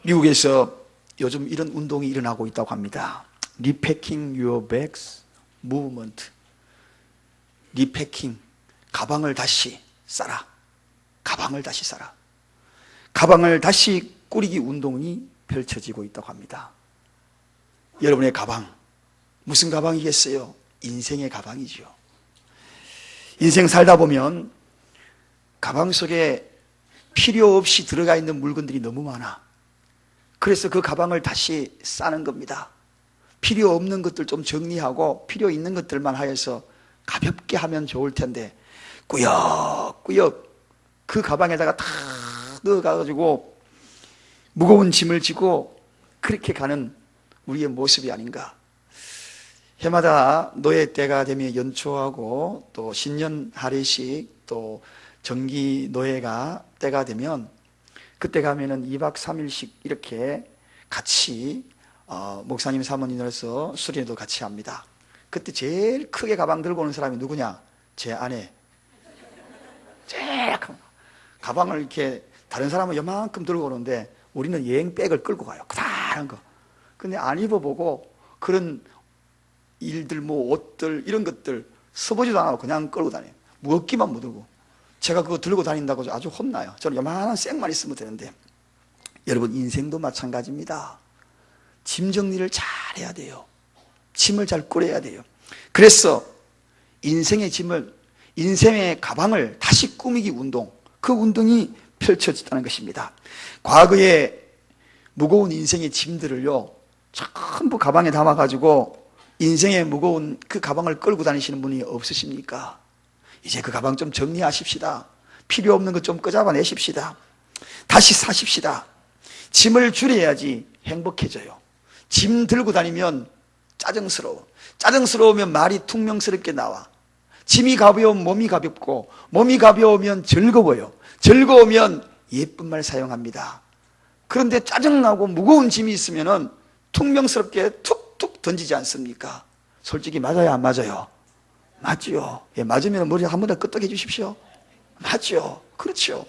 미국에서 요즘 이런 운동이 일어나고 있다고 합니다. Repacking your bags movement. 리패킹, 가방을 다시 싸라. 가방을 다시 싸라. 가방을 다시 꾸리기 운동이 펼쳐지고 있다고 합니다. 여러분의 가방, 무슨 가방이겠어요? 인생의 가방이죠. 인생 살다 보면 가방 속에 필요 없이 들어가 있는 물건들이 너무 많아. 그래서 그 가방을 다시 싸는 겁니다. 필요 없는 것들 좀 정리하고 필요 있는 것들만 하여서 가볍게 하면 좋을 텐데 꾸역꾸역 그 가방에다가 다 넣어가지고 무거운 짐을 지고 그렇게 가는 우리의 모습이 아닌가. 해마다 노예 때가 되면 연초하고 또 신년 할애식 또 정기 노예가 때가 되면 그때 가면은 2박 3일씩 이렇게 같이 목사님 사모님으로서 수련회도 같이 합니다. 그때 제일 크게 가방 들고 오는 사람이 누구냐? 제 아내. 제일 큰 가방을 이렇게 다른 사람은 요만큼 들고 오는데 우리는 여행백을 끌고 가요. 크다란 거. 근데 안 입어보고 그런 일들, 뭐 옷들 이런 것들 써보지도 않고 그냥 끌고 다녀요. 무겁기만 못 들고. 제가 그거 들고 다닌다고 아주 혼나요. 저는 요만한 쌩만 있으면 되는데. 여러분 인생도 마찬가지입니다. 짐 정리를 잘 해야 돼요. 짐을 잘 꾸려야 돼요. 그래서 인생의 짐을, 인생의 가방을 다시 꾸미기 운동, 그 운동이 펼쳐졌다는 것입니다. 과거에 무거운 인생의 짐들을요 전부 가방에 담아가지고 인생의 무거운 그 가방을 끌고 다니시는 분이 없으십니까? 이제 그 가방 좀 정리하십시다. 필요 없는 것 좀 끄잡아내십시다. 다시 사십시다. 짐을 줄여야지 행복해져요. 짐 들고 다니면 짜증스러워. 짜증스러우면 말이 퉁명스럽게 나와. 짐이 가벼우면 몸이 가볍고 몸이 가벼우면 즐거워요. 즐거우면 예쁜 말 사용합니다. 그런데 짜증나고 무거운 짐이 있으면 퉁명스럽게 툭툭 던지지 않습니까? 솔직히 맞아요, 안 맞아요? 맞죠. 예, 맞으면 머리 한 번 더 끄떡해 주십시오. 맞죠. 그렇죠.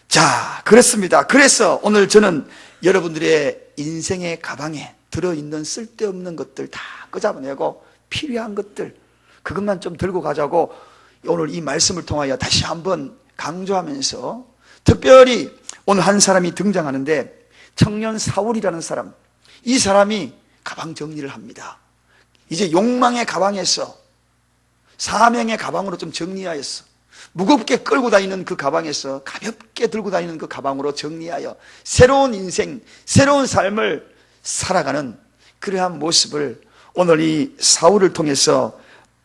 자, 그렇습니다. 그래서 오늘 저는 여러분들의 인생의 가방에 들어있는 쓸데없는 것들 다 끄잡아내고 필요한 것들 그것만 좀 들고 가자고 오늘 이 말씀을 통하여 다시 한번 강조하면서 특별히 오늘 한 사람이 등장하는데 청년 사울이라는 사람, 이 사람이 가방 정리를 합니다. 이제 욕망의 가방에서 사명의 가방으로 좀 정리하였어. 무겁게 끌고 다니는 그 가방에서 가볍게 들고 다니는 그 가방으로 정리하여 새로운 인생, 새로운 삶을 살아가는 그러한 모습을 오늘 이 사울을 통해서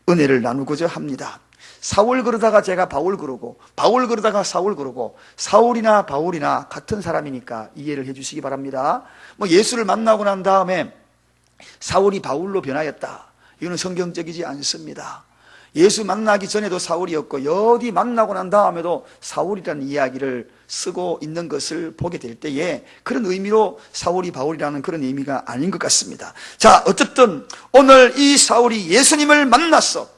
은혜를 나누고자 합니다. 사울 그러다가 제가 바울 그러고 바울 그러다가 사울 그러고 사울이나 바울이나 같은 사람이니까 이해를 해주시기 바랍니다. 뭐 예수를 만나고 난 다음에 사울이 바울로 변하였다, 이거는 성경적이지 않습니다. 예수 만나기 전에도 사울이었고 어디 만나고 난 다음에도 사울이라는 이야기를 쓰고 있는 것을 보게 될 때에 그런 의미로 사울이 바울이라는 그런 의미가 아닌 것 같습니다. 자, 어쨌든 오늘 이 사울이 예수님을 만났어.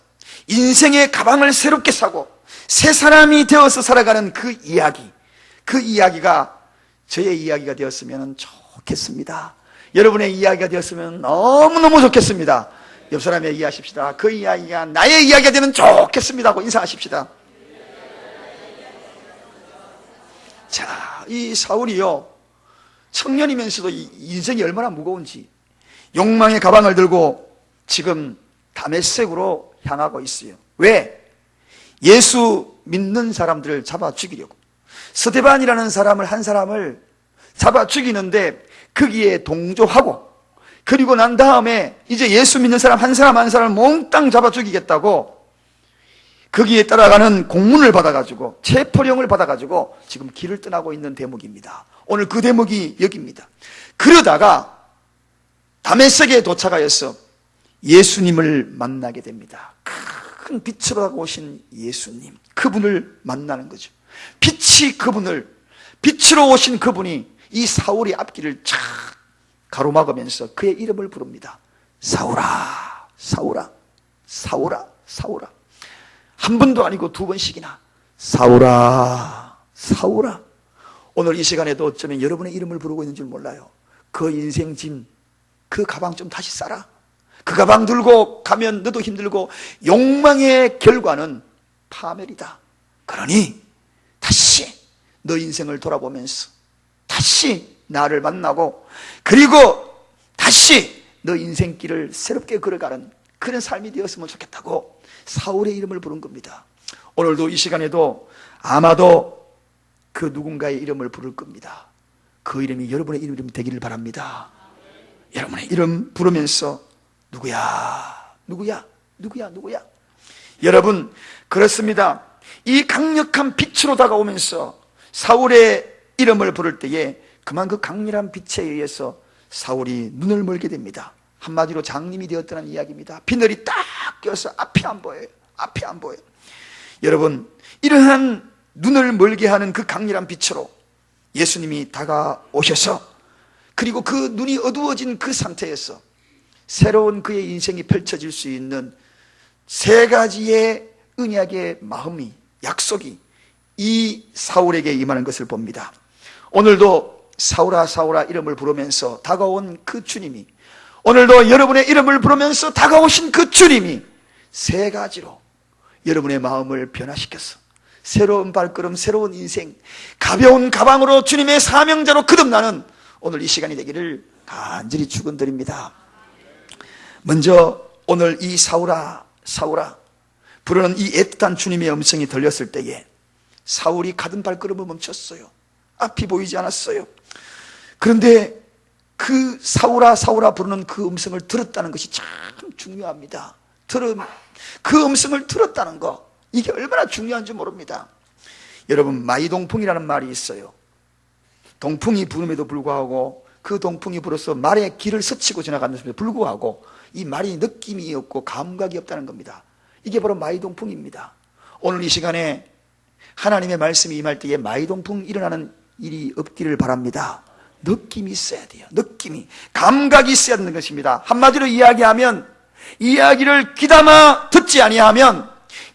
인생의 가방을 새롭게 사고 새 사람이 되어서 살아가는 그 이야기, 그 이야기가 저의 이야기가 되었으면 좋겠습니다. 여러분의 이야기가 되었으면 너무너무 좋겠습니다. 옆 사람에 이해하십시다. 그 이야기가 나의 이야기가 되면 좋겠습니다 하고 인사하십시다. 자, 이 사울이요 청년이면서도 인생이 얼마나 무거운지 욕망의 가방을 들고 지금 다메섹으로 향하고 있어요. 왜? 예수 믿는 사람들을 잡아 죽이려고. 스데반이라는 사람을, 한 사람을 잡아 죽이는데 거기에 동조하고, 그리고 난 다음에 이제 예수 믿는 사람 한 사람 한 사람을 몽땅 잡아 죽이겠다고 거기에 따라가는 공문을 받아가지고 체포령을 받아가지고 지금 길을 떠나고 있는 대목입니다. 오늘 그 대목이 여기입니다. 그러다가 다메섹에 도착하여서 예수님을 만나게 됩니다. 큰 빛으로 오신 예수님, 그분을 만나는 거죠. 빛이 그분을, 빛으로 오신 그분이 이 사울의 앞길을 쫙 가로막으면서 그의 이름을 부릅니다. 사울아, 사울아, 사울아, 사울아. 한 번도 아니고 두 번씩이나 사울아, 사울아. 오늘 이 시간에도 어쩌면 여러분의 이름을 부르고 있는 줄 몰라요. 그 인생 짐, 그 가방 좀 다시 싸라. 그 가방 들고 가면 너도 힘들고 욕망의 결과는 파멸이다. 그러니 다시 너 인생을 돌아보면서 다시 나를 만나고, 그리고 다시 너 인생길을 새롭게 걸어가는 그런 삶이 되었으면 좋겠다고 사울의 이름을 부른 겁니다. 오늘도 이 시간에도 아마도 그 누군가의 이름을 부를 겁니다. 그 이름이 여러분의 이름이 되기를 바랍니다. 여러분의 이름 부르면서 누구야, 누구야, 누구야, 누구야. 여러분, 그렇습니다. 이 강력한 빛으로 다가오면서 사울의 이름을 부를 때에 그만 그 강렬한 빛에 의해서 사울이 눈을 멀게 됩니다. 한마디로 장님이 되었다는 이야기입니다. 비늘이 딱 껴서 앞이 안 보여요. 앞이 안 보여요. 여러분, 이러한 눈을 멀게 하는 그 강렬한 빛으로 예수님이 다가오셔서, 그리고 그 눈이 어두워진 그 상태에서 새로운 그의 인생이 펼쳐질 수 있는 세 가지의 언약의 마음이, 약속이 이 사울에게 임하는 것을 봅니다. 오늘도 사울아 사울아 이름을 부르면서 다가온 그 주님이, 오늘도 여러분의 이름을 부르면서 다가오신 그 주님이 세 가지로 여러분의 마음을 변화시켜서 새로운 발걸음, 새로운 인생, 가벼운 가방으로 주님의 사명자로 거듭나는 오늘 이 시간이 되기를 간절히 축원드립니다. 먼저 오늘 이 사울아 사울아 부르는 이 애틋한 주님의 음성이 들렸을 때에 사울이 가던 발걸음을 멈췄어요. 앞이 보이지 않았어요. 그런데 그 사울아 사울아 부르는 그 음성을 들었다는 것이 참 중요합니다. 그 음성을 들었다는 거, 이게 얼마나 중요한지 모릅니다. 여러분, 마이동풍이라는 말이 있어요. 동풍이 부름에도 불구하고 그 동풍이 불어서 말의 길을 스치고 지나갔는데도 불구하고 이 말이 느낌이 없고 감각이 없다는 겁니다. 이게 바로 마이동풍입니다. 오늘 이 시간에 하나님의 말씀이 임할 때에 마이동풍 일어나는 일이 없기를 바랍니다. 느낌이 있어야 돼요. 느낌이, 감각이 있어야 되는 것입니다. 한마디로 이야기하면, 이야기를 귀담아 듣지 아니하면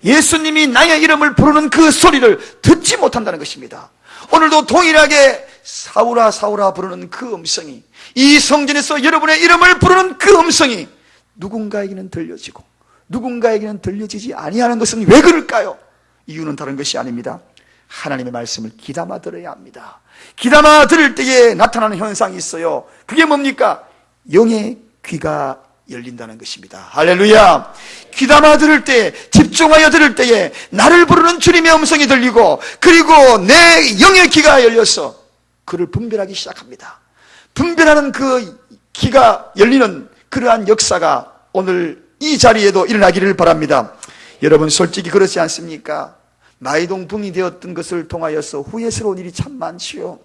예수님이 나의 이름을 부르는 그 소리를 듣지 못한다는 것입니다. 오늘도 동일하게 사울아 사울아 부르는 그 음성이, 이 성전에서 여러분의 이름을 부르는 그 음성이 누군가에게는 들려지고 누군가에게는 들려지지 아니하는 것은 왜 그럴까요? 이유는 다른 것이 아닙니다. 하나님의 말씀을 귀담아 들어야 합니다. 귀담아 들을 때에 나타나는 현상이 있어요. 그게 뭡니까? 영의 귀가 열린다는 것입니다. 할렐루야. 귀담아 들을 때, 집중하여 들을 때에 나를 부르는 주님의 음성이 들리고, 그리고 내 영의 귀가 열려서 그를 분별하기 시작합니다. 분별하는 그 귀가 열리는 그러한 역사가 오늘 이 자리에도 일어나기를 바랍니다. 여러분, 솔직히 그렇지 않습니까? 마이동풍이 되었던 것을 통하여서 후회스러운 일이 참 많지요.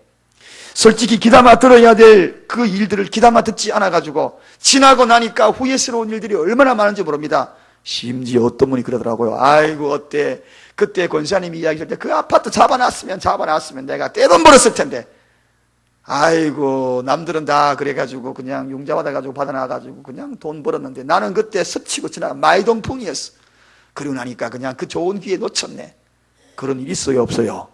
솔직히 귀담아 들어야 될 그 일들을 귀담아 듣지 않아가지고 지나고 나니까 후회스러운 일들이 얼마나 많은지 모릅니다. 심지어 어떤 분이 그러더라고요. 아이고, 어때 그때 권사님이 이야기할 때 그 아파트 잡아놨으면 내가 떼돈 벌었을 텐데, 아이고, 남들은 다 그래가지고 그냥 융자 받아가지고 받아놔가지고 그냥 돈 벌었는데 나는 그때 스치고 지나간 마이동풍이었어. 그러고 나니까 그냥 그 좋은 기회 놓쳤네. 그런 일 있어요, 없어요?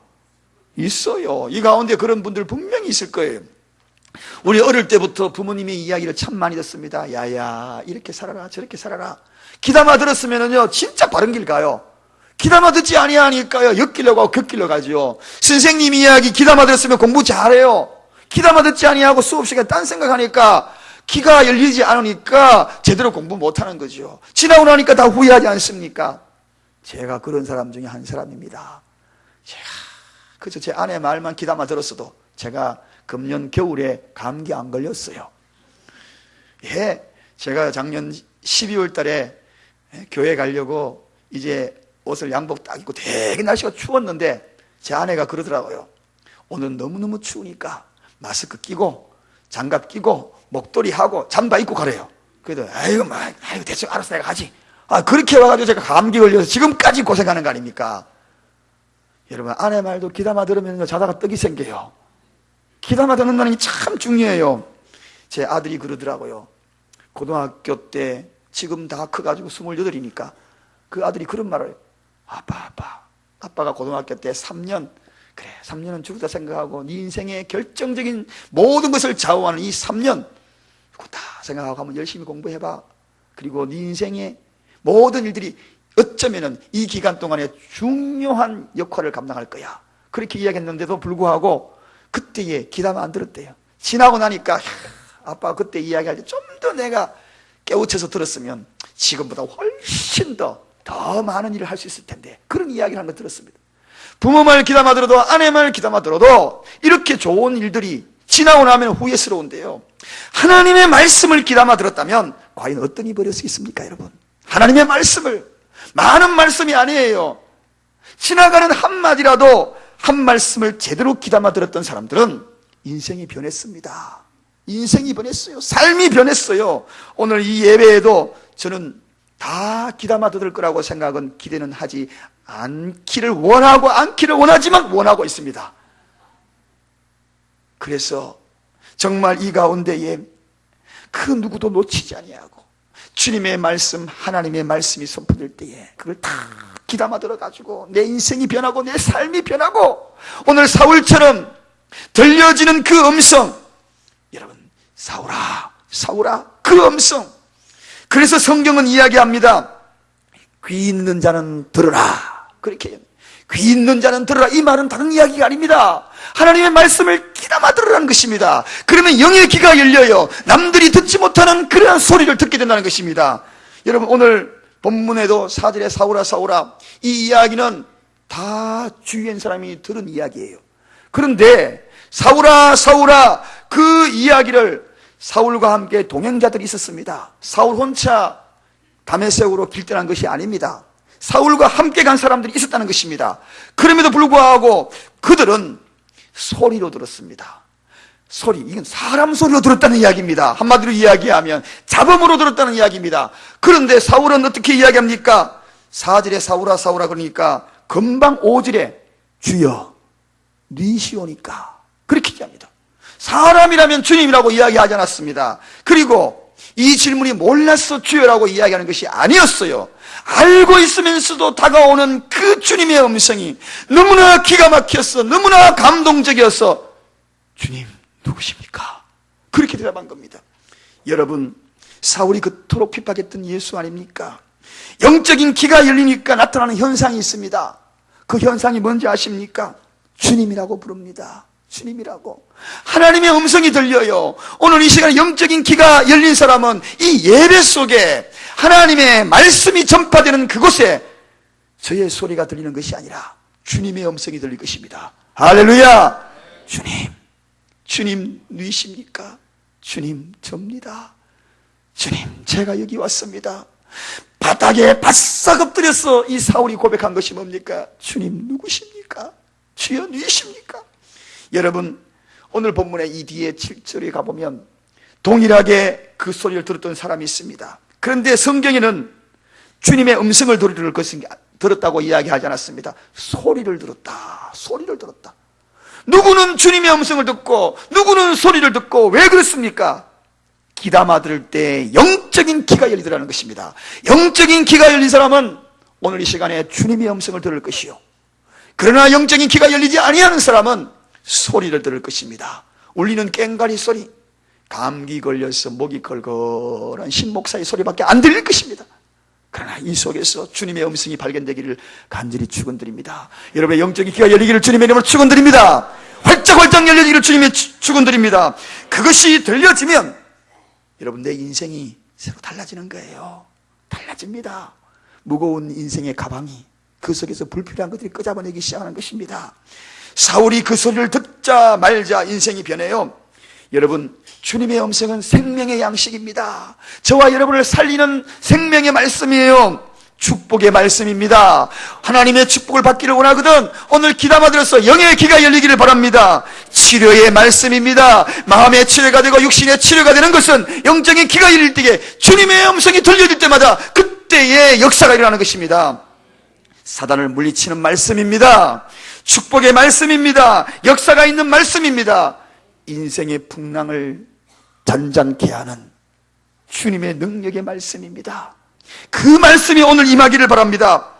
있어요. 이 가운데 그런 분들 분명히 있을 거예요. 우리 어릴 때부터 부모님의 이야기를 참 많이 듣습니다. 야야, 이렇게 살아라, 저렇게 살아라. 귀담아 들었으면은요, 진짜 바른 길 가요. 귀담아 듣지 아니하니까요, 엮이려고 하고 격길로 가죠. 선생님 이야기 귀담아 들었으면 공부 잘해요. 귀담아 듣지 아니하고 수업 시간에 딴 생각하니까, 귀가 열리지 않으니까 제대로 공부 못하는 거죠. 지나고 나니까 다 후회하지 않습니까? 제가 그런 사람 중에 한 사람입니다. 그래서 제 아내 말만 귀담아 들었어도 제가 금년 겨울에 감기 안 걸렸어요. 예, 제가 작년 12월 달에 교회 가려고 이제 옷을 양복 딱 입고 되게 날씨가 추웠는데 제 아내가 그러더라고요. 오늘 너무너무 추우니까 마스크 끼고 장갑 끼고 목도리 하고 잠바 입고 가래요. 그래도 아이고 대충 알아서 내가 하지. 그렇게 와가지고 제가 감기 걸려서 지금까지 고생하는 거 아닙니까? 여러분, 아내 말도 귀담아 들으면 자다가 떡이 생겨요. 귀담아 듣는다는 게 참 중요해요. 제 아들이 그러더라고요. 고등학교 때 지금 다 커가지고 28이니까 그 아들이 그런 말을 해요. 아빠가 고등학교 때 3년 그래, 3년은 죽었다 생각하고 네 인생의 결정적인 모든 것을 좌우하는 이 3년 죽었다 생각하고 한번 열심히 공부해봐. 그리고 네 인생의 모든 일들이 어쩌면은 이 기간 동안에 중요한 역할을 감당할 거야. 그렇게 이야기했는데도 불구하고 그때에 기담 안 들었대요. 지나고 나니까 아빠 그때 이야기할 때 좀 더 내가 깨우쳐서 들었으면 지금보다 훨씬 더 많은 일을 할 수 있을 텐데, 그런 이야기를 한 거 들었습니다. 부모 말 기담아 들어도 아내 말 기담아 들어도 이렇게 좋은 일들이 지나고 나면 후회스러운데요, 하나님의 말씀을 기담아 들었다면 과연 어떤 일이 벌일 수 있습니까? 여러분, 하나님의 말씀을, 많은 말씀이 아니에요. 지나가는 한마디라도 한 말씀을 제대로 기담아 들었던 사람들은 인생이 변했습니다. 인생이 변했어요. 삶이 변했어요. 오늘 이 예배에도 저는 다 기담아 들을 거라고 생각은, 기대는 하지 않기를 원하지만 원하고 있습니다. 그래서 정말 이 가운데에 그 누구도 놓치지 아니하고 주님의 말씀, 하나님의 말씀이 선포될 때에 그걸 다 기담아 들어가지고 내 인생이 변하고 내 삶이 변하고, 오늘 사울처럼 들려지는 그 음성, 여러분, 사울아 사울아, 그 음성. 그래서 성경은 이야기합니다. 귀 있는 자는 들으라. 그렇게 귀 있는 자는 들으라. 이 말은 다른 이야기가 아닙니다. 하나님의 말씀을 귀담아 들으라는 것입니다. 그러면 영의 귀가 열려요. 남들이 듣지 못하는 그러한 소리를 듣게 된다는 것입니다. 여러분, 오늘 본문에도 4절에 사울아 사울아, 이 이야기는 다 주위에 있는 사람이 들은 이야기예요. 그런데 사울아 사울아, 그 이야기를 사울과 함께 동행자들이 있었습니다. 사울 혼자 다메섹으로 길 떠난 것이 아닙니다. 사울과 함께 간 사람들이 있었다는 것입니다. 그럼에도 불구하고 그들은 소리로 들었습니다. 소리, 이건 사람 소리로 들었다는 이야기입니다. 한마디로 이야기하면 잡음으로 들었다는 이야기입니다. 그런데 사울은 어떻게 이야기합니까? 4절에 사울아 사울아 그러니까 금방 5절에 주여 니시오니까 그렇게 얘기합니다. 사람이라면 주님이라고 이야기하지 않았습니다. 그리고 이 질문이 몰라서 주여라고 이야기하는 것이 아니었어요. 알고 있으면서도 다가오는 그 주님의 음성이 너무나 기가 막혀서, 너무나 감동적이어서 주님 누구십니까? 그렇게 대답한 겁니다. 여러분, 사울이 그토록 핍박했던 예수 아닙니까? 영적인 귀가 열리니까 나타나는 현상이 있습니다. 그 현상이 뭔지 아십니까? 주님이라고 부릅니다. 주님이라고. 하나님의 음성이 들려요. 오늘 이 시간에 영적인 귀가 열린 사람은 이 예배 속에 하나님의 말씀이 전파되는 그곳에 저의 소리가 들리는 것이 아니라 주님의 음성이 들릴 것입니다. 할렐루야. 주님 누이십니까? 주님 접니다. 주님 제가 여기 왔습니다. 바닥에 바싹 엎드려서 이 사울이 고백한 것이 뭡니까? 주님 누구십니까? 주여 누이십니까? 여러분, 오늘 본문의 이 뒤에 7절에 가보면 동일하게 그 소리를 들었던 사람이 있습니다. 그런데 성경에는 주님의 음성을 들었다고 이야기하지 않았습니다. 소리를 들었다. 소리를 들었다. 누구는 주님의 음성을 듣고 누구는 소리를 듣고, 왜 그렇습니까? 귀담아 들을 때 영적인 귀가 열리더라는 것입니다. 영적인 귀가 열린 사람은 오늘 이 시간에 주님의 음성을 들을 것이요, 그러나 영적인 귀가 열리지 아니하는 사람은 소리를 들을 것입니다. 울리는 꽹과리 소리, 감기 걸려서 목이 걸걸한 신목사의 소리밖에 안 들릴 것입니다. 그러나 이 속에서 주님의 음성이 발견되기를 간절히 축원드립니다. 여러분의 영적인 귀가 열리기를 주님의 이름으로 축원드립니다. 활짝활짝 열려지기를 주님의 축원드립니다. 그것이 들려지면 여러분, 내 인생이 새로 달라지는 거예요. 달라집니다. 무거운 인생의 가방이 그 속에서 불필요한 것들이 끄잡아내기 시작하는 것입니다. 사울이 그 소리를 듣자 말자 인생이 변해요. 여러분, 주님의 음성은 생명의 양식입니다. 저와 여러분을 살리는 생명의 말씀이에요. 축복의 말씀입니다. 하나님의 축복을 받기를 원하거든 오늘 귀담아 들어서 영의 귀가 열리기를 바랍니다. 치료의 말씀입니다. 마음의 치료가 되고 육신의 치료가 되는 것은 영적인 귀가 열릴 때에 주님의 음성이 들려질 때마다 그때의 역사가 일어나는 것입니다. 사단을 물리치는 말씀입니다. 축복의 말씀입니다. 역사가 있는 말씀입니다. 인생의 풍랑을 잔잔케 하는 주님의 능력의 말씀입니다. 그 말씀이 오늘 임하기를 바랍니다.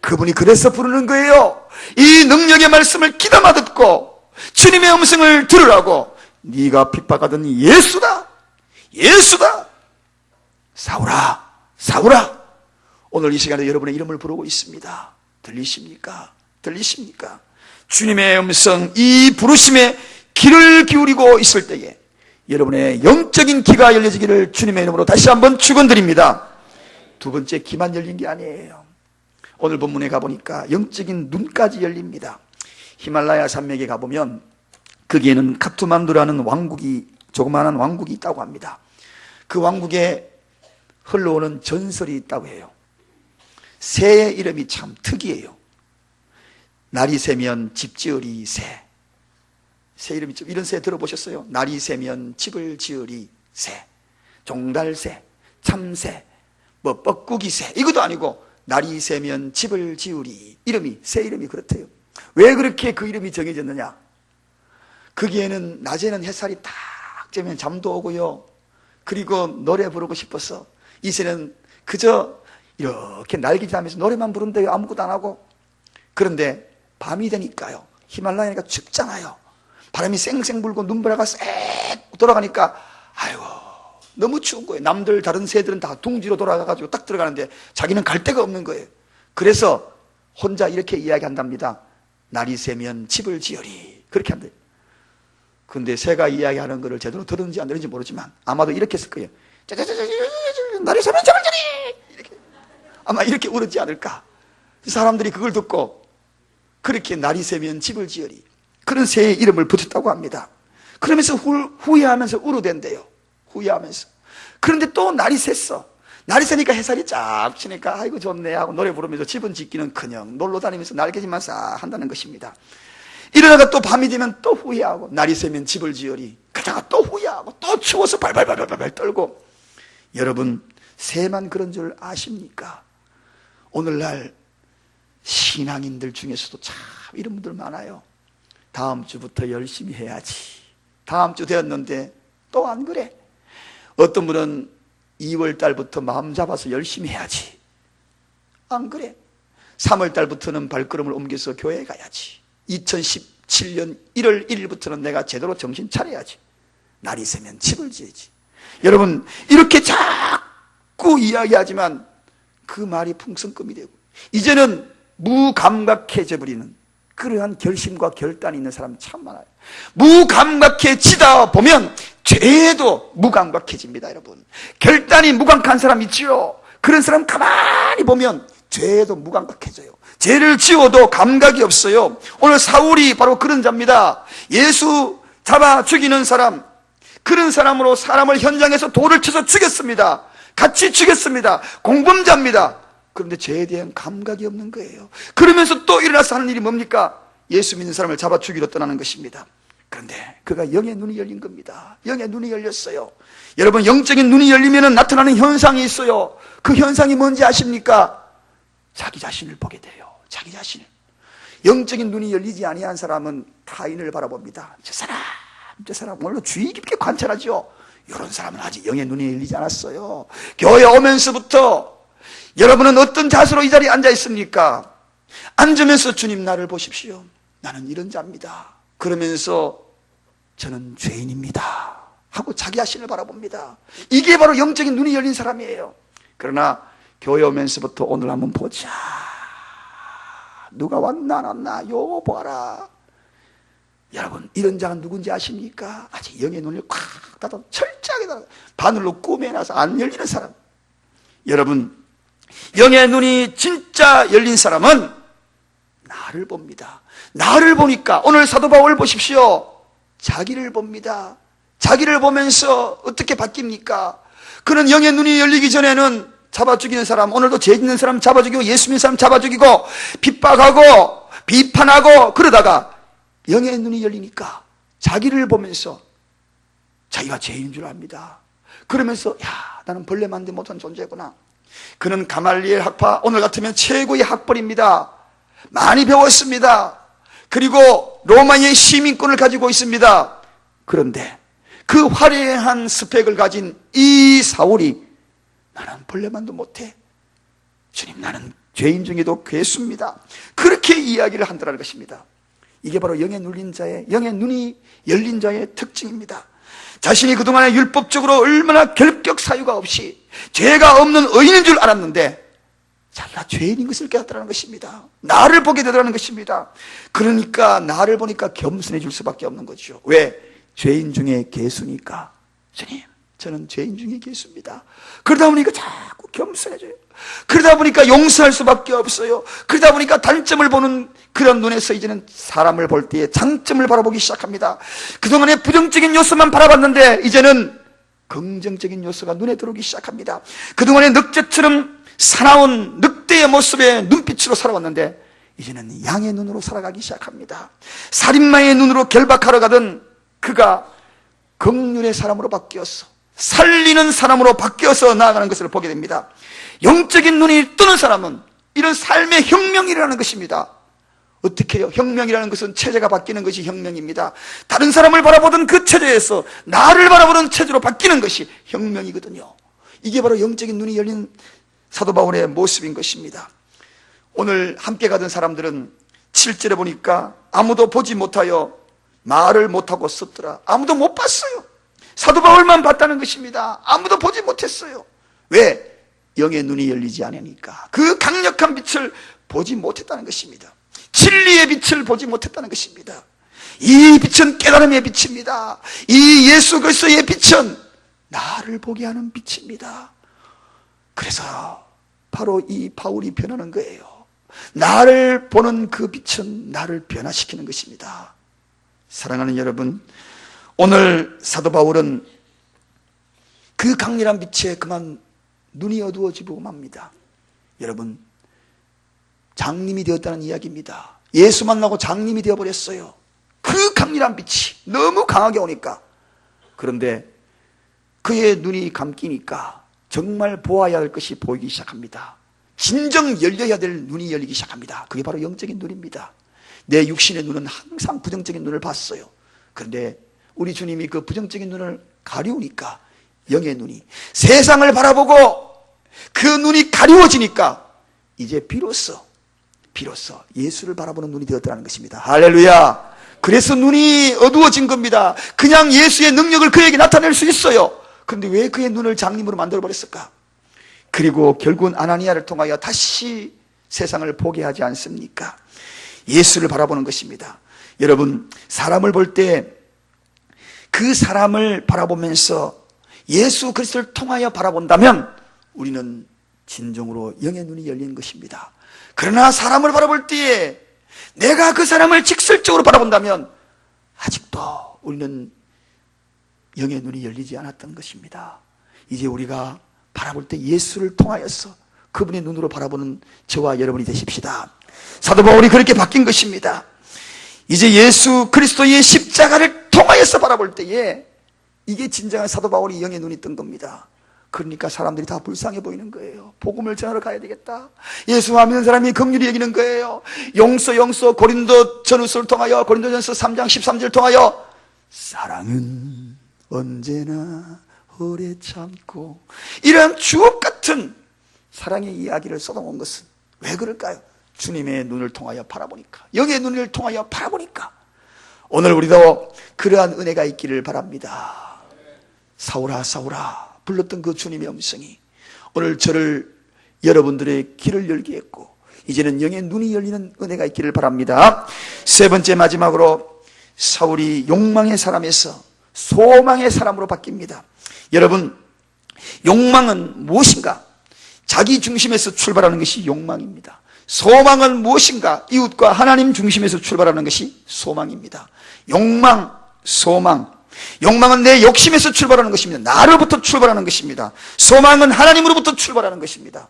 그분이 그래서 부르는 거예요. 이 능력의 말씀을 귀담아 듣고 주님의 음성을 들으라고. 네가 핍박하던 예수다, 예수다, 사울아, 사울아. 오늘 이 시간에 여러분의 이름을 부르고 있습니다. 들리십니까? 들리십니까? 주님의 음성, 이 부르심에 귀를 기울이고 있을 때에 여러분의 영적인 귀가 열려지기를 주님의 이름으로 다시 한번 축원드립니다. 두 번째, 귀만 열린 게 아니에요. 오늘 본문에 가보니까 영적인 눈까지 열립니다. 히말라야 산맥에 가보면 거기에는 카투만두라는 왕국이, 조그마한 왕국이 있다고 합니다. 그 왕국에 흘러오는 전설이 있다고 해요. 새의 이름이 참 특이해요. 날이 새면 집 지으리 새. 새 이름이 좀, 이런 새 들어보셨어요? 날이 새면 집을 지으리 새, 종달새, 참새, 뭐 뻐꾸기새, 이것도 아니고 날이 새면 집을 지으리. 이름이, 새 이름이 그렇대요. 왜 그렇게 그 이름이 정해졌느냐? 거기에는 낮에는 햇살이 딱 쬐면 잠도 오고요, 그리고 노래 부르고 싶어서 이 새는 그저 이렇게 날개짓하면서 노래만 부른대요. 아무것도 안 하고. 그런데 밤이 되니까요, 히말라야니까 춥잖아요. 바람이 쌩쌩 불고 눈보라가 쌩 돌아가니까 아이고 너무 추운 거예요. 남들 다른 새들은 다 둥지로 돌아가가지고 딱 들어가는데 자기는 갈 데가 없는 거예요. 그래서 혼자 이렇게 이야기한답니다. 날이 새면 집을 지으리. 그렇게 한대요. 근데 새가 이야기하는 거를 제대로 들었는지 안 들었는지 모르지만 아마도 이렇게 했을 거예요. 날이 새면 집을 지으리. 이렇게. 아마 이렇게 울었지 않을까. 사람들이 그걸 듣고 그렇게 날이 새면 집을 지으리, 그런 새의 이름을 붙였다고 합니다. 그러면서 후회하면서 울어댄대요. 후회하면서. 그런데 또 날이 샜어. 날이 새니까 햇살이 쫙 치니까 아이고 좋네 하고 노래 부르면서 집은 짓기는커녕 놀러 다니면서 날개짓만 싹 한다는 것입니다. 이러다가 또 밤이 되면 또 후회하고, 날이 새면 집을 지으리. 그러다가 또 후회하고, 또 추워서 발발발발발 떨고. 여러분, 새만 그런 줄 아십니까? 오늘날 신앙인들 중에서도 참 이런 분들 많아요. 다음 주부터 열심히 해야지. 다음 주 되었는데 또 안 그래. 어떤 분은 2월 달부터 마음 잡아서 열심히 해야지. 안 그래. 3월 달부터는 발걸음을 옮겨서 교회에 가야지. 2017년 1월 1일부터는 내가 제대로 정신 차려야지. 날이 새면 집을 지어야지. 여러분, 이렇게 자꾸 이야기하지만 그 말이 풍선껌이 되고 이제는 무감각해져 버리는 그러한 결심과 결단이 있는 사람 참 많아요. 무감각해지다 보면 죄도 무감각해집니다. 여러분, 결단이 무감각한 사람 있지요. 그런 사람 가만히 보면 죄도 무감각해져요. 죄를 지어도 감각이 없어요. 오늘 사울이 바로 그런 자입니다. 예수 잡아 죽이는 사람, 그런 사람으로 사람을 현장에서 돌을 쳐서 죽였습니다. 같이 죽였습니다. 공범자입니다. 그런데 죄에 대한 감각이 없는 거예요. 그러면서 또 일어나서 하는 일이 뭡니까? 예수 믿는 사람을 잡아 죽이러 떠나는 것입니다. 그런데 그가 영의 눈이 열린 겁니다. 영의 눈이 열렸어요. 여러분, 영적인 눈이 열리면 나타나는 현상이 있어요. 그 현상이 뭔지 아십니까? 자기 자신을 보게 돼요. 자기 자신을. 영적인 눈이 열리지 아니한 사람은 타인을 바라봅니다. 저 사람 물론 주의 깊게 관찰하죠. 이런 사람은 아직 영의 눈이 열리지 않았어요. 교회 오면서부터 여러분은 어떤 자세로 이 자리에 앉아 있습니까? 앉으면서 주님 나를 보십시오. 나는 이런 자입니다. 그러면서 저는 죄인입니다 하고 자기 자신을 바라봅니다. 이게 바로 영적인 눈이 열린 사람이에요. 그러나 교회 오면서부터 오늘 한번 보자. 누가 왔나 안 왔나 요 보아라. 여러분, 이런 자가 누군지 아십니까? 아직 영의 눈을 콱 닫아 철저하게 닫아 바늘로 꾸며놔서 안 열리는 사람. 여러분, 영의 눈이 진짜 열린 사람은 나를 봅니다. 나를 보니까 오늘 사도 바울 보십시오. 자기를 봅니다. 자기를 보면서 어떻게 바뀝니까? 그는 영의 눈이 열리기 전에는 잡아 죽이는 사람, 오늘도 죄 짓는 사람 잡아 죽이고 예수 믿는 사람 잡아 죽이고 핍박하고 비판하고 그러다가 영의 눈이 열리니까 자기를 보면서 자기가 죄인 줄 압니다. 그러면서 야, 나는 벌레만도 못한 존재구나. 그는 가말리엘 학파, 오늘 같으면 최고의 학벌입니다. 많이 배웠습니다. 그리고 로마의 시민권을 가지고 있습니다. 그런데 그 화려한 스펙을 가진 이 사울이 나는 벌레만도 못해. 주님, 나는 죄인 중에도 괴수입니다. 그렇게 이야기를 한다는 것입니다. 이게 바로 영에 눌린 자의, 영의 눈이 열린 자의 특징입니다. 자신이 그동안에 율법적으로 얼마나 결격 사유가 없이 죄가 없는 의인인 줄 알았는데 잘나 죄인인 것을 깨닫다는 것입니다. 나를 보게 되더라는 것입니다. 그러니까 나를 보니까 겸손해질 수밖에 없는 거죠. 왜? 죄인 중에 괴수니까. 주님, 저는 죄인 중에 괴수입니다. 그러다 보니까 자꾸 겸손해져요. 그러다 보니까 용서할 수밖에 없어요. 그러다 보니까 단점을 보는 그런 눈에서 이제는 사람을 볼 때에 장점을 바라보기 시작합니다. 그동안에 부정적인 요소만 바라봤는데 이제는 긍정적인 요소가 눈에 들어오기 시작합니다. 그동안에 늑대처럼 사나운 늑대의 모습의 눈빛으로 살아왔는데 이제는 양의 눈으로 살아가기 시작합니다. 살인마의 눈으로 결박하러 가던 그가 긍휼의 사람으로 바뀌어서 살리는 사람으로 바뀌어서 나아가는 것을 보게 됩니다. 영적인 눈이 뜨는 사람은 이런 삶의 혁명이 일어나는 것입니다. 어떻게 해요? 혁명이라는 것은 체제가 바뀌는 것이 혁명입니다. 다른 사람을 바라보던 그 체제에서 나를 바라보는 체제로 바뀌는 것이 혁명이거든요. 이게 바로 영적인 눈이 열린 사도 바울의 모습인 것입니다. 오늘 함께 가던 사람들은 7절에 보니까 아무도 보지 못하여 말을 못하고 썼더라. 아무도 못 봤어요. 사도 바울만 봤다는 것입니다. 아무도 보지 못했어요. 왜? 영의 눈이 열리지 않으니까. 그 강력한 빛을 보지 못했다는 것입니다. 진리의 빛을 보지 못했다는 것입니다. 이 빛은 깨달음의 빛입니다. 이 예수 그리스도의 빛은 나를 보게 하는 빛입니다. 그래서 바로 이 바울이 변하는 거예요. 나를 보는 그 빛은 나를 변화시키는 것입니다. 사랑하는 여러분, 오늘 사도 바울은 그 강렬한 빛에 그만 눈이 어두워지고 맙니다. 여러분, 장님이 되었다는 이야기입니다. 예수 만나고 장님이 되어버렸어요. 그 강렬한 빛이 너무 강하게 오니까. 그런데 그의 눈이 감기니까 정말 보아야 할 것이 보이기 시작합니다. 진정 열려야 될 눈이 열리기 시작합니다. 그게 바로 영적인 눈입니다. 내 육신의 눈은 항상 부정적인 눈을 봤어요. 그런데 우리 주님이 그 부정적인 눈을 가리우니까 영의 눈이 세상을 바라보고 그 눈이 가리워지니까 이제 비로소 예수를 바라보는 눈이 되었다는 것입니다. 할렐루야. 그래서 눈이 어두워진 겁니다. 그냥 예수의 능력을 그에게 나타낼 수 있어요. 그런데 왜 그의 눈을 장님으로 만들어버렸을까? 그리고 결국은 아나니아를 통하여 다시 세상을 보게 하지 않습니까? 예수를 바라보는 것입니다. 여러분, 사람을 볼 때 그 사람을 바라보면서 예수 그리스도를 통하여 바라본다면 우리는 진정으로 영의 눈이 열린 것입니다. 그러나 사람을 바라볼 때에 내가 그 사람을 직설적으로 바라본다면 아직도 우리는 영의 눈이 열리지 않았던 것입니다. 이제 우리가 바라볼 때 예수를 통하여서 그분의 눈으로 바라보는 저와 여러분이 되십시다. 사도 바울이 그렇게 바뀐 것입니다. 이제 예수 그리스도의 십자가를 통하여서 바라볼 때에 이게 진정한 사도 바울이 영의 눈이 뜬 겁니다. 그러니까 사람들이 다 불쌍해 보이는 거예요. 복음을 전하러 가야 되겠다. 예수와 믿는 사람이 긍휼히 여기는 거예요. 용서 고린도 전후서를 통하여 고린도전서 3장 13절을 통하여 사랑은 언제나 오래 참고 이런 주옥 같은 사랑의 이야기를 쏟아놓은 것은 왜 그럴까요? 주님의 눈을 통하여 바라보니까, 영의 눈을 통하여 바라보니까. 오늘 우리도 그러한 은혜가 있기를 바랍니다. 사울아 사울아 불렀던 그 주님의 음성이 오늘 저를, 여러분들의 길을 열게 했고 이제는 영의 눈이 열리는 은혜가 있기를 바랍니다. 세 번째, 마지막으로 사울이 욕망의 사람에서 소망의 사람으로 바뀝니다. 여러분, 욕망은 무엇인가? 자기 중심에서 출발하는 것이 욕망입니다. 소망은 무엇인가? 이웃과 하나님 중심에서 출발하는 것이 소망입니다. 욕망, 소망. 욕망은 내 욕심에서 출발하는 것입니다. 나로부터 출발하는 것입니다. 소망은 하나님으로부터 출발하는 것입니다.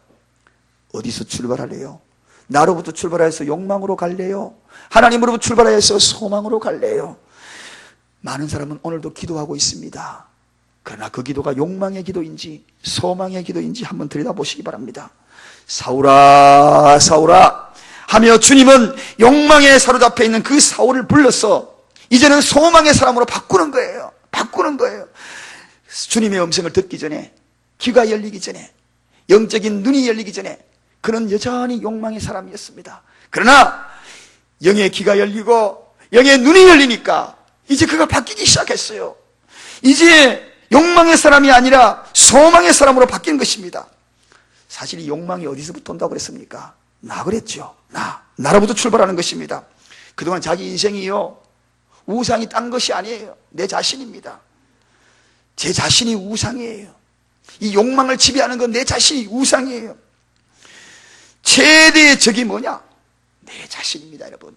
어디서 출발할래요? 나로부터 출발해서 욕망으로 갈래요? 하나님으로부터 출발해서 소망으로 갈래요? 많은 사람은 오늘도 기도하고 있습니다. 그러나 그 기도가 욕망의 기도인지 소망의 기도인지 한번 들여다보시기 바랍니다. 사울아 사울아 하며 주님은 욕망에 사로잡혀 있는 그 사울을 불러서 이제는 소망의 사람으로 바꾸는 거예요. 바꾸는 거예요. 주님의 음성을 듣기 전에, 귀가 열리기 전에, 영적인 눈이 열리기 전에 그는 여전히 욕망의 사람이었습니다. 그러나 영의 귀가 열리고 영의 눈이 열리니까 이제 그가 바뀌기 시작했어요. 이제 욕망의 사람이 아니라 소망의 사람으로 바뀐 것입니다. 사실 이 욕망이 어디서부터 온다고 그랬습니까? 나 그랬죠. 나로부터 출발하는 것입니다. 그동안 자기 인생이요, 우상이 딴 것이 아니에요. 내 자신입니다. 제 자신이 우상이에요. 이 욕망을 지배하는 건 내 자신이 우상이에요. 최대의 적이 뭐냐? 내 자신입니다, 여러분.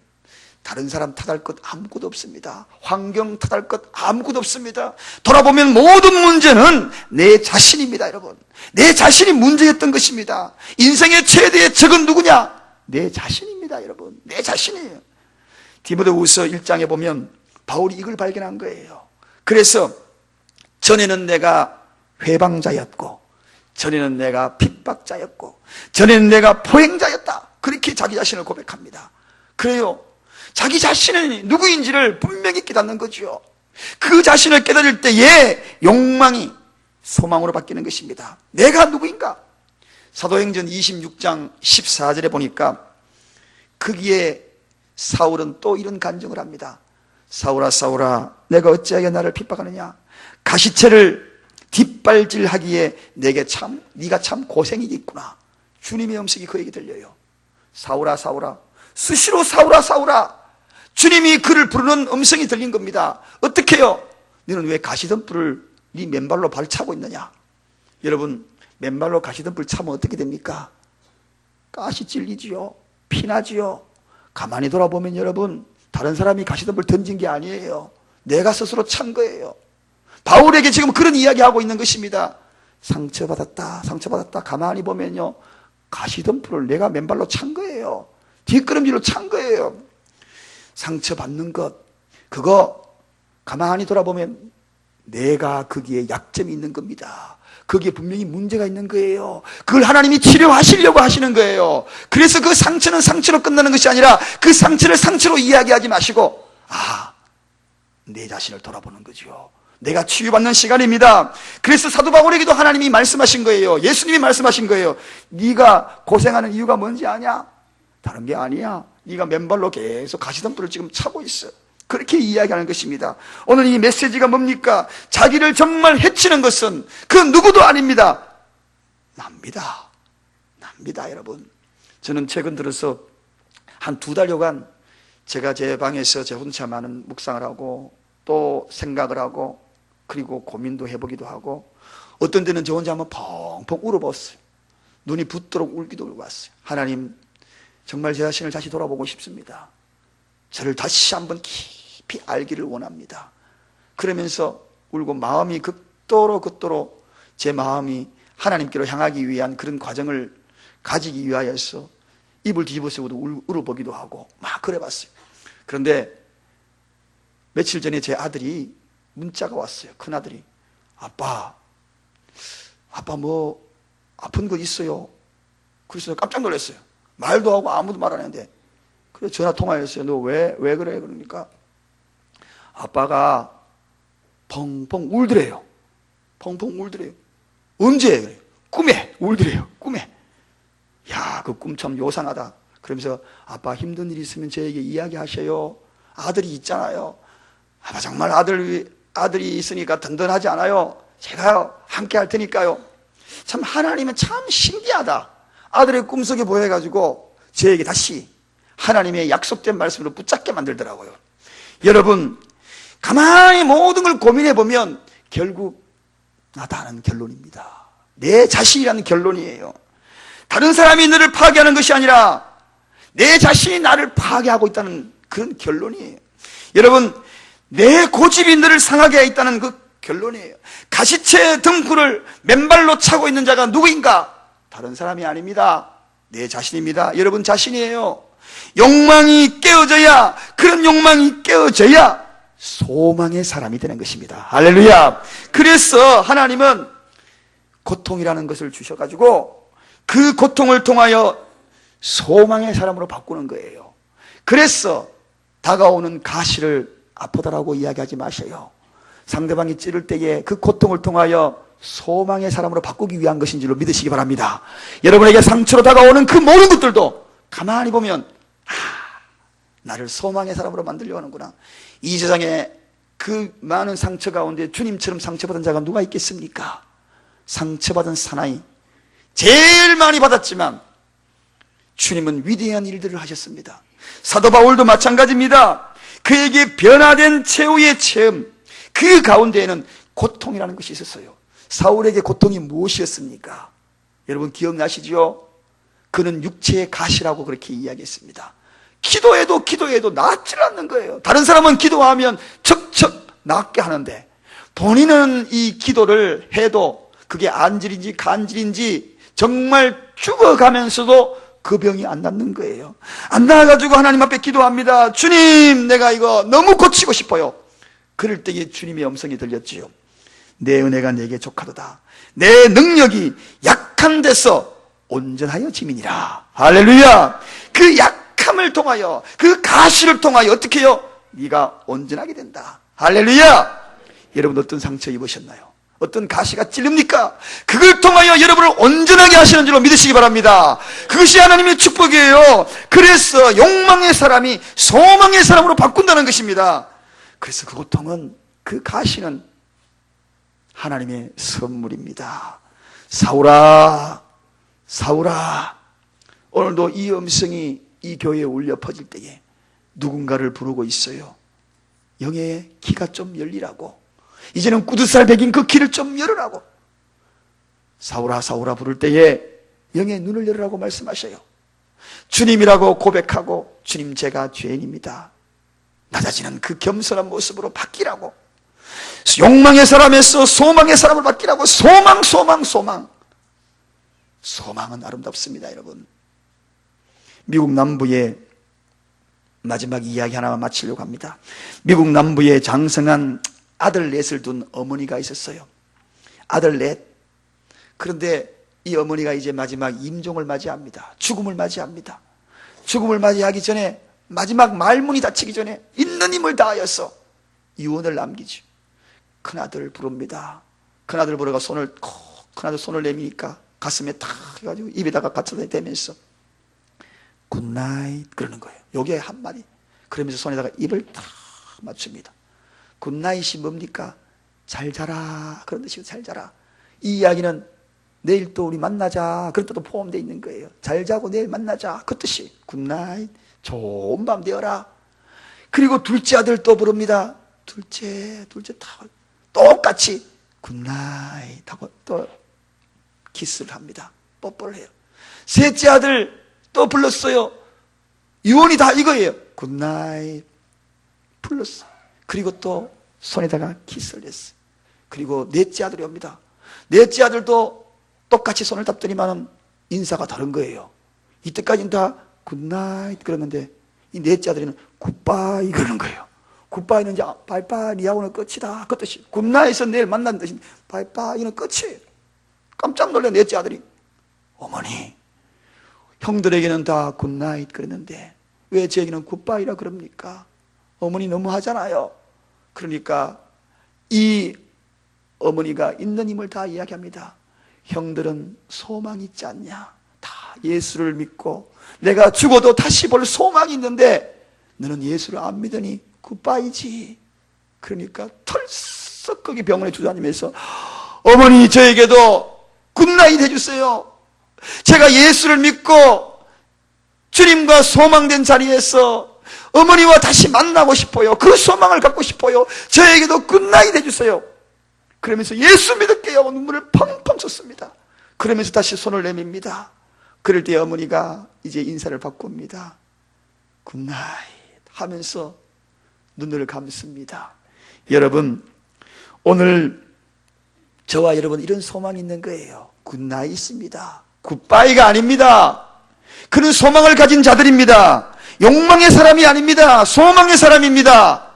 다른 사람 탓할 것 아무것도 없습니다. 환경 탓할 것 아무것도 없습니다. 돌아보면 모든 문제는 내 자신입니다, 여러분. 내 자신이 문제였던 것입니다. 인생의 최대의 적은 누구냐? 내 자신입니다, 여러분. 내 자신이에요. 디모데후서 1장에 보면 바울이 이걸 발견한 거예요. 그래서 전에는 내가 회방자였고, 전에는 내가 핍박자였고, 전에는 내가 포행자였다. 그렇게 자기 자신을 고백합니다. 그래요. 자기 자신은 누구인지를 분명히 깨닫는 거죠. 그 자신을 깨달을 때에 욕망이 소망으로 바뀌는 것입니다. 내가 누구인가? 사도행전 26장 14절에 보니까 거기에 사울은 또 이런 간증을 합니다. 사울아 사울아 내가 어찌하여 나를 핍박하느냐? 가시체를 뒷발질하기에 네가 참 고생이겠구나. 주님의 음성이 그에게 들려요. 사울아 사울아, 수시로 사울아 사울아, 주님이 그를 부르는 음성이 들린 겁니다. 어떻게 해요? 너는 왜 가시덤불을 네 맨발로 발차고 있느냐? 여러분, 맨발로 가시덤불 차면 어떻게 됩니까? 가시 찔리지요. 피나지요. 가만히 돌아보면 여러분, 다른 사람이 가시덤불 던진 게 아니에요. 내가 스스로 찬 거예요. 바울에게 지금 그런 이야기하고 있는 것입니다. 상처받았다. 가만히 보면요, 가시덤불을 내가 맨발로 찬 거예요. 뒷걸음질로 찬 거예요. 상처받는 것, 그거 가만히 돌아보면 내가 거기에 약점이 있는 겁니다. 거기에 분명히 문제가 있는 거예요. 그걸 하나님이 치료하시려고 하시는 거예요. 그래서 그 상처는 상처로 끝나는 것이 아니라 그 상처를 상처로 이야기하지 마시고, 내 자신을 돌아보는 거죠. 내가 치유받는 시간입니다. 그래서 사도 바울에게도 하나님이 말씀하신 거예요. 예수님이 말씀하신 거예요. 네가 고생하는 이유가 뭔지 아냐? 다른 게 아니야. 네가 맨발로 계속 가시덤불을 지금 차고 있어. 그렇게 이야기하는 것입니다. 오늘 이 메시지가 뭡니까? 자기를 정말 해치는 것은 그 누구도 아닙니다. 납니다, 여러분. 저는 최근 들어서 한 2달여간 제가 제 방에서 제 혼자 많은 묵상을 하고 또 생각을 하고 그리고 고민도 해보기도 하고 어떤 때는 저 혼자 한번 펑펑 울어봤어요. 눈이 붓도록 울기도 울고 왔어요. 하나님, 정말 제 자신을 다시 돌아보고 싶습니다. 저를 다시 한번 깊이 알기를 원합니다. 그러면서 울고 마음이 극도로 제 마음이 하나님께로 향하기 위한 그런 과정을 가지기 위하여서 입을 뒤집어쓰고도 울어보기도 하고 막 그래봤어요. 그런데 며칠 전에 제 아들이 문자가 왔어요. 큰아들이, 아빠 뭐 아픈 거 있어요? 그래서 깜짝 놀랐어요. 말도 하고 아무도 말 안 했는데, 그래서 전화 통화했어요. 너 왜 그래? 그러니까 아빠가 펑펑 울더래요. 언제? 그래요. 꿈에 울더래요. 꿈에. 야, 그 꿈 참 요상하다. 그러면서 아빠 힘든 일 있으면 저에게 이야기하셔요. 아들이 있잖아요. 아빠 정말 아들이 있으니까 든든하지 않아요? 제가 함께 할 테니까요. 참 하나님은 참 신기하다. 아들의 꿈속에 보여가지고 저에게 다시 하나님의 약속된 말씀으로 붙잡게 만들더라고요. 여러분, 가만히 모든 걸 고민해보면 결국 나다는 결론입니다. 내 자신이라는 결론이에요. 다른 사람이 너를 파괴하는 것이 아니라 내 자신이 나를 파괴하고 있다는 그런 결론이에요. 여러분, 내 고집이 너를 상하게 해 있다는 그 결론이에요. 가시체 등불을 맨발로 차고 있는 자가 누구인가? 다른 사람이 아닙니다. 내 자신입니다. 여러분 자신이에요. 욕망이 깨어져야, 그런 욕망이 깨어져야 소망의 사람이 되는 것입니다. 할렐루야. 그래서 하나님은 고통이라는 것을 주셔가지고 그 고통을 통하여 소망의 사람으로 바꾸는 거예요. 그래서 다가오는 가시를 아프다라고 이야기하지 마세요. 상대방이 찌를 때에 그 고통을 통하여 소망의 사람으로 바꾸기 위한 것인 줄로 믿으시기 바랍니다. 여러분에게 상처로 다가오는 그 모든 것들도 가만히 보면 나를 소망의 사람으로 만들려고 하는구나. 이 세상에 그 많은 상처 가운데 주님처럼 상처받은 자가 누가 있겠습니까? 상처받은 사나이, 제일 많이 받았지만 주님은 위대한 일들을 하셨습니다. 사도 바울도 마찬가지입니다. 그에게 변화된 최후의 체험, 그 가운데에는 고통이라는 것이 있었어요. 사울에게 고통이 무엇이었습니까? 여러분 기억나시죠? 그는 육체의 가시라고 그렇게 이야기했습니다. 기도해도 낫질 않는 거예요. 다른 사람은 기도하면 척척 낫게 하는데 본인은 이 기도를 해도 그게 안질인지 간질인지 정말 죽어가면서도 그 병이 안 낫는 거예요. 안 나아가지고 하나님 앞에 기도합니다. 주님, 내가 이거 너무 고치고 싶어요. 그럴 때에 주님의 음성이 들렸지요. 내 은혜가 내게 족하도다. 내 능력이 약한 데서 온전하여 지민이라. 할렐루야. 그 약함을 통하여, 그 가시를 통하여 어떻게 해요? 네가 온전하게 된다. 할렐루야. 여러분 어떤 상처 입으셨나요? 어떤 가시가 찔립니까? 그걸 통하여 여러분을 온전하게 하시는 줄로 믿으시기 바랍니다. 그것이 하나님의 축복이에요. 그래서 욕망의 사람이 소망의 사람으로 바꾼다는 것입니다. 그래서 그 고통은, 그 가시는 하나님의 선물입니다. 사울아, 사울아. 오늘도 이 음성이 이 교회에 울려 퍼질 때에 누군가를 부르고 있어요. 영의 귀가 좀 열리라고. 이제는 꾸두살 베긴 그 귀를 좀 열으라고. 사울아, 사울아 부를 때에 영의 눈을 열으라고 말씀하셔요. 주님이라고 고백하고, 주님 제가 죄인입니다. 낮아지는 그 겸손한 모습으로 바뀌라고. 욕망의 사람에서 소망의 사람을 바뀌라고. 소망, 소망, 소망. 소망은 아름답습니다, 여러분. 미국 남부에 마지막 이야기 하나만 마치려고 합니다. 미국 남부에 장성한 아들 넷을 둔 어머니가 있었어요. 아들 넷. 그런데 이 어머니가 이제 마지막 임종을 맞이합니다. 죽음을 맞이합니다. 죽음을 맞이하기 전에, 마지막 말문이 닫히기 전에 있는 힘을 다하여서 유언을 남기죠. 큰아들을 부릅니다. 큰아들 부르가 큰아들 손을 내미니까 가슴에 탁 해가지고 입에다가 갖다 대면서 굿나잇 그러는 거예요. 요게 한마디. 그러면서 손에다가 입을 탁 맞춥니다. 굿나잇이 뭡니까? 잘 자라 그런 뜻이고, 잘 자라. 이 이야기는 내일 또 우리 만나자 그런 뜻도 포함되어 있는 거예요. 잘 자고 내일 만나자 그 뜻이 굿나잇, 좋은 밤 되어라. 그리고 둘째 아들 또 부릅니다. 둘째 다 똑같이 굿나잇 하고 또 키스를 합니다. 뽀뽀를 해요. 셋째 아들 또 불렀어요. 유언이 다 이거예요. 굿나잇 불렀어. 그리고 또 손에다가 키스를 했어요. 그리고 넷째 아들이 옵니다. 넷째 아들도 똑같이 손을 잡더니만은 인사가 다른 거예요. 이때까지는 다 굿나잇 그러는데 이 넷째 아들은 굿바이 그러는 거예요. 굿바이는 이제 바이바이 니하고는 끝이다 그 뜻이. 굿나잇은 내일 만난다는 뜻인데 바이바이는 끝이에요. 깜짝 놀래 넷째 아들이. 어머니, 형들에게는 다 굿나잇 그랬는데 왜 저에게는 굿바이라 그럽니까? 어머니 너무 하잖아요. 그러니까 이 어머니가 있는 힘을 다 이야기합니다. 형들은 소망이 있지 않냐? 다 예수를 믿고 내가 죽어도 다시 볼 소망이 있는데 너는 예수를 안 믿으니 굿바이지. 그러니까 털썩 거기 병원에 주저앉으면서 어머니 저에게도 굿나잇 해주세요. 제가 예수를 믿고 주님과 소망된 자리에서 어머니와 다시 만나고 싶어요. 그 소망을 갖고 싶어요. 저에게도 굿나잇 해주세요. 그러면서 예수 믿을게요. 눈물을 펑펑 쏟습니다. 그러면서 다시 손을 내밉니다. 그럴 때 어머니가 이제 인사를 바꿉니다. 굿나잇 하면서 눈을 감습니다. 여러분, 오늘 저와 여러분 이런 소망이 있는 거예요. 굿나잇입니다. 굿바이가 아닙니다. 그는 소망을 가진 자들입니다. 욕망의 사람이 아닙니다. 소망의 사람입니다.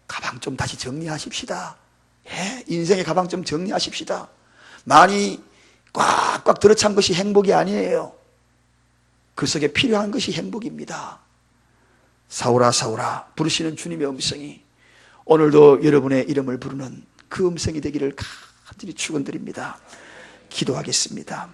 가방 좀 다시 정리하십시다. 예? 인생의 가방 좀 정리하십시다. 많이 꽉꽉 들어찬 것이 행복이 아니에요. 그 속에 필요한 것이 행복입니다. 사울아 사울아 부르시는 주님의 음성이 오늘도 여러분의 이름을 부르는 그 음성이 되기를 간절히 축원드립니다. 기도하겠습니다.